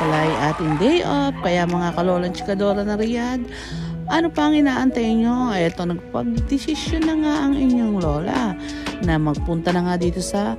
pala ay ating day off. Kaya mga kalolang chikadora na Riyadh, ano pa ang inaantay nyo? Eto, nagpag-desisyon na nga ang inyong lola na magpunta na nga dito sa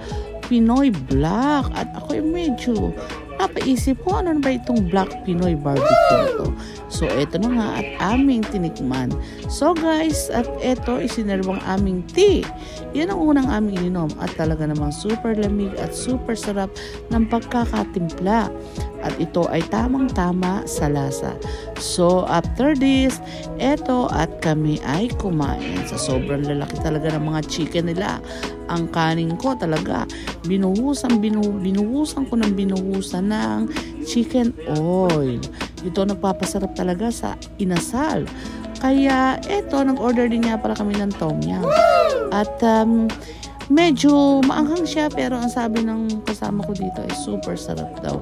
Pinoy Black. At ako ay medyo napaisip ko, ano ba itong Black Pinoy Barbecue na to? So, eto na nga at aming tinikman. So, guys, at eto, isinerwang aming tea. Yan ang unang aming ininom at talaga namang super lamig at super sarap ng pagkakatimpla. At ito ay tamang-tama sa lasa. So, after this, eto at kami ay kumain. Sa sobrang lalaki talaga ng mga chicken nila. Ang kanin ko talaga, binuhusan ko ng binuhusan ng chicken oil. Ito nagpapasarap talaga sa inasal. Kaya eto, nag-order din nga pala kami ng tom yum. At medyo maanghang siya, pero ang sabi ng kasama ko dito ay super sarap daw.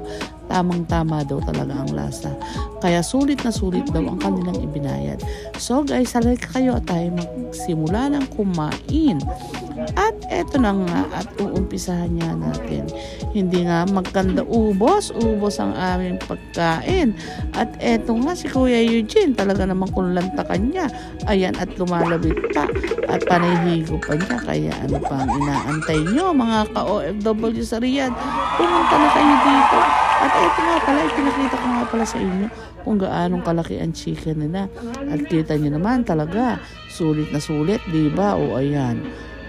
Tamang-tama daw talaga ang lasa. Kaya sulit na sulit daw ang kanilang ibinayad. So guys, halika kayo at tayo magsimula ng kumain. At eto na nga at uumpisahan niya natin. Hindi nga magkanda ubos ang aming pagkain. At eto nga si Kuya Eugene, talaga namang kunlantakan niya. Ayan, at lumalabit pa at panayhigo pa niya. Kaya ano pang inaantay nyo mga ka-OFW sa Riyadh? Pumunta na kayo dito. At eto nga pala, ipinakita ko nga pala sa inyo kung gaanong kalaki ang chicken nila. At kita nyo naman talaga, sulit na sulit, diba? O ayan.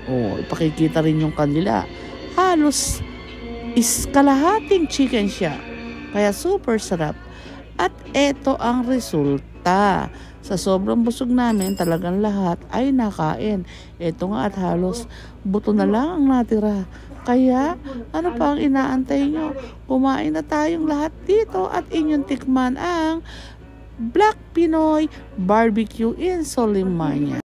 O, ipakikita rin yung kanila. Halos kalahating chicken siya. Kaya super sarap. At eto ang resulta. Sa sobrang busog namin, talagang lahat ay nakain. Eto nga at halos buto na lang ang natira. Kaya, ano pa ang inaantay nyo? Kumain na tayong lahat dito at inyong tikman ang Black Pinoy Barbecue in Solimania.